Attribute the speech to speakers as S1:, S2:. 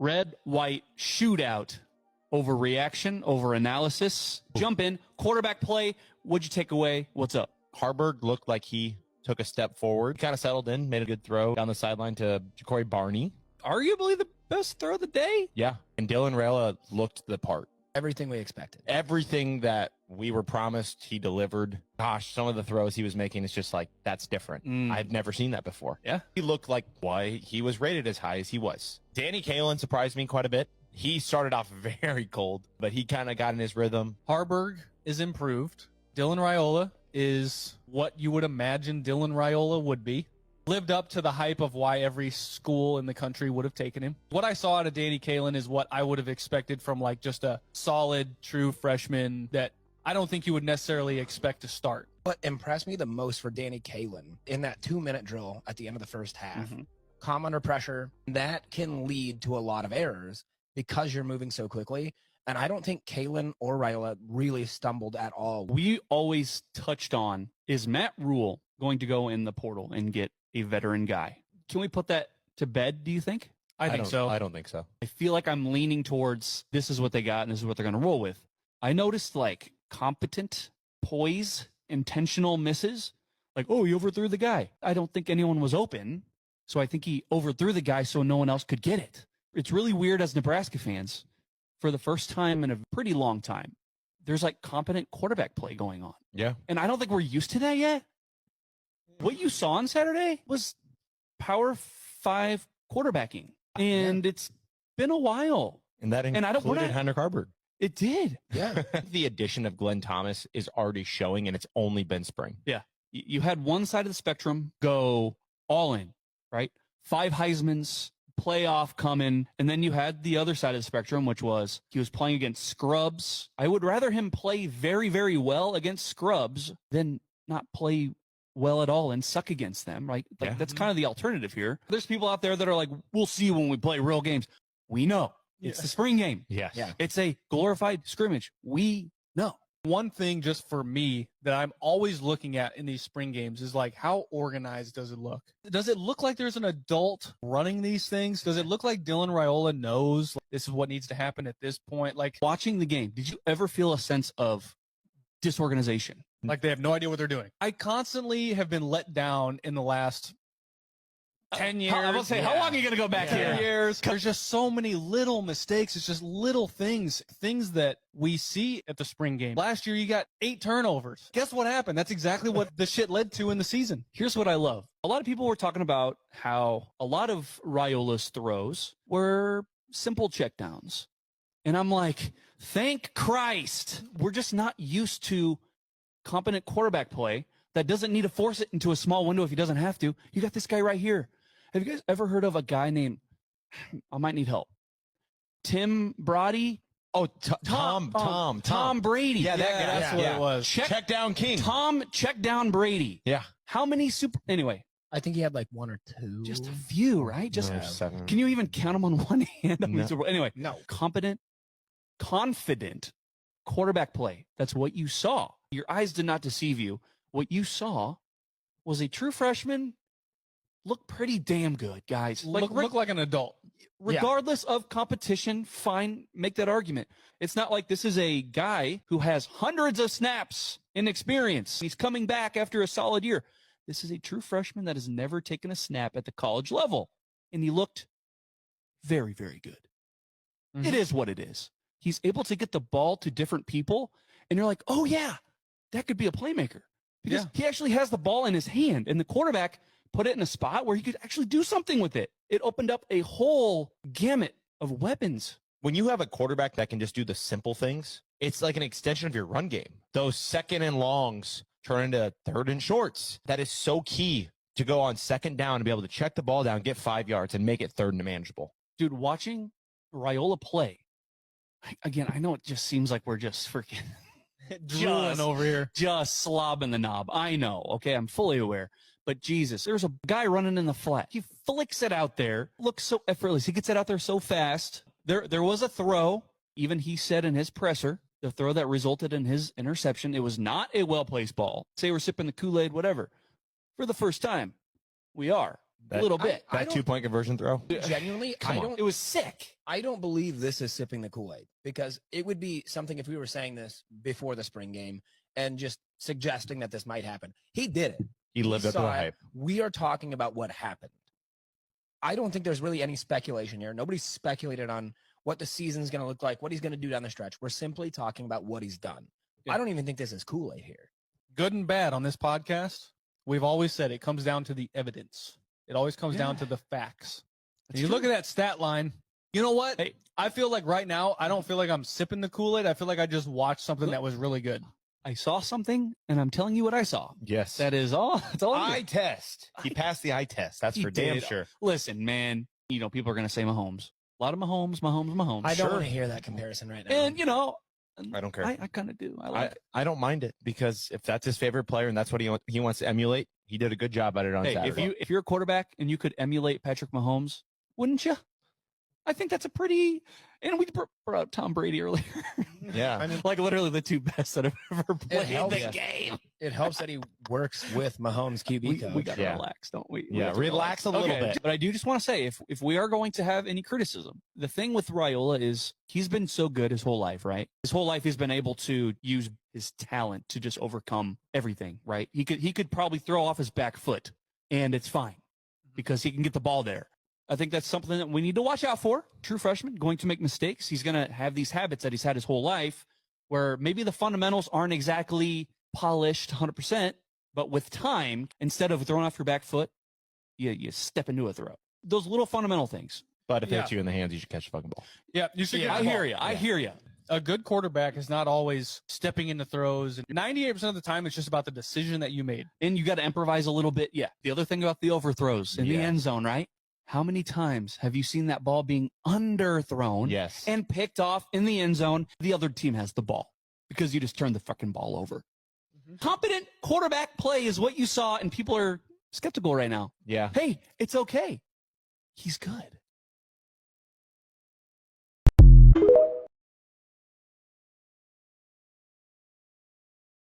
S1: Red, white, shootout. Overreaction, overanalysis. Jump in. Quarterback play. What'd you take away? What's up?
S2: Harburg looked like he took a step forward, kind of settled in, made a good throw down the sideline to Ja'Cory Barney.
S1: Arguably the best throw of the day.
S2: Yeah. And Dylan Raiola looked the part.
S3: Everything we expected.
S2: Everything that we were promised, he delivered. Gosh, some of the throws he was making is just like, that's different. I've never seen that before.
S1: Yeah.
S2: He looked like why he was rated as high as he was. Danny Kaelin surprised me quite a bit. He started off very cold, but he kind of got in his rhythm.
S4: Harburg is improved. Dylan Raiola is what you would imagine Dylan Raiola would be. Lived up to the hype of why every school in the country would have taken him. What I saw out of Danny Kaelin is what I would have expected from like just a solid, true freshman that I don't think you would necessarily expect to start.
S3: What impressed me the most for Danny Kaelin in that 2-minute drill at the end of the first half, calm under pressure, that can lead to a lot of errors because you're moving so quickly. And I don't think Kaelin or Raiola really stumbled at all.
S1: We always touched on, is Matt Rule going to go in the portal and get a veteran guy? Can we put that to bed, do you think?
S4: I think so.
S2: I don't think so.
S1: I feel like I'm leaning towards this is what they got and this is what they're going to roll with. I noticed like competent, poise, intentional misses. Like, oh, he overthrew the guy. I don't think anyone was open. So I think he overthrew the guy so no one else could get it. It's really weird as Nebraska fans. For the first time in a pretty long time, there's like competent quarterback play going on.
S2: Yeah.
S1: And I don't think we're used to that yet. What you saw on Saturday was Power 5 quarterbacking. And it's been a while.
S2: And that included Hendrick Harburg.
S1: It did.
S3: Yeah.
S2: The addition of Glenn Thomas is already showing, and it's only been spring.
S1: Yeah. You had one side of the spectrum go all in, right? 5 Heismans, playoff coming, and then you had the other side of the spectrum, which was he was playing against scrubs. I would rather him play very, very well against scrubs than not play well at all and suck against them, right? Like that's kind of the alternative here. There's people out there that are like, we'll see when we play real games. We know. It's the spring game.
S2: Yes.
S3: Yeah.
S1: It's a glorified scrimmage. We know.
S4: One thing just for me that I'm always looking at in these spring games is like, how organized does it look? Does it look like there's an adult running these things? Does it look like Dylan Raiola knows this is what needs to happen at this point? Like
S1: Watching the game, did you ever feel a sense of disorganization?
S4: Like they have no idea what they're doing. I constantly have been let down in the last 10 years.
S1: I will say, how long are you going to go back
S4: 10
S1: here?
S4: years. There's just so many little mistakes. It's just little things that we see at the spring game. Last year, you got 8 turnovers. Guess what happened? That's exactly what the shit led to in the season.
S1: Here's what I love. A lot of people were talking about how a lot of Raiola's throws were simple checkdowns. And I'm like, thank Christ. We're just not used to competent quarterback play that doesn't need to force it into a small window if he doesn't have to. You got this guy right here. Have you guys ever heard of a guy named, I might need help, Tim Brady?
S2: Oh, Tom
S1: Brady.
S2: Yeah, that guy.
S4: That's what it was.
S2: Check down King.
S1: Tom check down Brady.
S2: Yeah.
S1: How many anyway,
S3: I think he had like 1 or 2.
S1: just a few, right? Just
S2: No, 7.
S1: Can you even count them on one hand? Anyway,
S3: No.
S1: competent, confident quarterback play. That's what you saw. Your eyes did not deceive you. What you saw was a true freshman look pretty damn good, guys.
S4: Look like an adult.
S1: Regardless of competition, fine, make that argument. It's not like this is a guy who has hundreds of snaps in experience. He's coming back after a solid year. This is a true freshman that has never taken a snap at the college level. And he looked very, very good. It is what it is. He's able to get the ball to different people, and you're like, oh, yeah, that could be a playmaker. Because he actually has the ball in his hand, and the quarterback put it in a spot where he could actually do something with it. It opened up a whole gamut of weapons.
S2: When you have a quarterback that can just do the simple things, it's like an extension of your run game. Those second and longs turn into third and shorts. That is so key to go on second down and be able to check the ball down, get 5 yards, and make it third and manageable.
S1: Dude, watching Raiola play, again, I know it just seems like we're just freaking
S4: Drooling over here.
S1: just slobbing the knob. I know. Okay, I'm fully aware. But Jesus, there's a guy running in the flat. He flicks it out there. Looks so effortless. He gets it out there so fast. There was a throw. Even he said in his presser, the throw that resulted in his interception, it was not a well-placed ball. Say we're sipping the Kool-Aid, whatever. For the first time, we are. a little bit.
S3: I
S2: That
S3: don't-
S2: 2-point conversion throw.
S3: Genuinely,
S2: Come on.
S1: It was sick.
S3: I don't believe this is sipping the Kool-Aid, because it would be something if we were saying this before the spring game and just suggesting that this might happen. He did it.
S2: He lived up to the
S3: saw it.
S2: hype.
S3: We are talking about what happened. I don't think there's really any speculation here. Nobody's speculated on what the season's going to look like, what he's going to do down the stretch. We're simply talking about what he's done.
S4: Yeah.
S3: I don't even think this is Kool-Aid here.
S4: Good and bad on this podcast. We've always said it comes down to the evidence. It always comes down to the facts. And you look at that stat line. You know what?
S1: Hey.
S4: I feel like right now, I don't feel like I'm sipping the Kool-Aid. I feel like I just watched something that was really good.
S1: I saw something, and I'm telling you what I saw.
S2: Yes.
S1: That is all. That's all.
S2: eye test. He passed the eye test. That's
S1: He
S2: for damn
S1: did.
S2: sure.
S1: Listen, man. You know, people are going to say Mahomes. A lot of Mahomes.
S3: I don't
S2: Sure.
S3: want to hear that comparison right now.
S1: And, you know,
S2: I don't care.
S1: I kind of do. I like it.
S2: I don't mind it, because if that's his favorite player and that's what he wants to emulate, he did a good job at it on
S1: Hey,
S2: Saturday.
S1: if you're a quarterback and you could emulate Patrick Mahomes, wouldn't you? I think that's a pretty. And we brought up Tom Brady earlier.
S2: Yeah.
S3: I mean,
S1: Like literally the two best that have ever played
S3: helps.
S1: the
S3: Yeah.
S1: game.
S3: it helps that he works with Mahomes' QB coach.
S1: We got to
S2: Yeah.
S1: relax, don't we?
S2: Yeah,
S1: have to
S2: relax a little bit.
S1: But I do just want to say, if we are going to have any criticism, the thing with Raiola is he's been so good his whole life, right? His whole life he's been able to use his talent to just overcome everything, right? He could probably throw off his back foot and it's fine because he can get the ball there. I think that's something that we need to watch out for. True freshman, going to make mistakes. He's going to have these habits that he's had his whole life where maybe the fundamentals aren't exactly polished 100%, but with time, instead of throwing off your back foot, you step into a throw. Those little fundamental things.
S2: But if it
S4: Yeah.
S2: hits you in the hands, you should catch the fucking ball.
S4: Yeah, you should.
S1: I
S4: get the ball.
S1: hear you. I hear you.
S4: A good quarterback is not always stepping into throws. 98% of the time, it's just about the decision that you made.
S1: And you got to improvise a little bit. Yeah. The other thing about the overthrows in the
S2: Yeah.
S1: end zone, right? How many times have you seen that ball being underthrown
S2: Yes.
S1: and picked off in the end zone? The other team has the ball because you just turned the fucking ball over. Competent quarterback play is what you saw, and people are skeptical right now.
S2: Yeah.
S1: Hey, it's okay. He's good.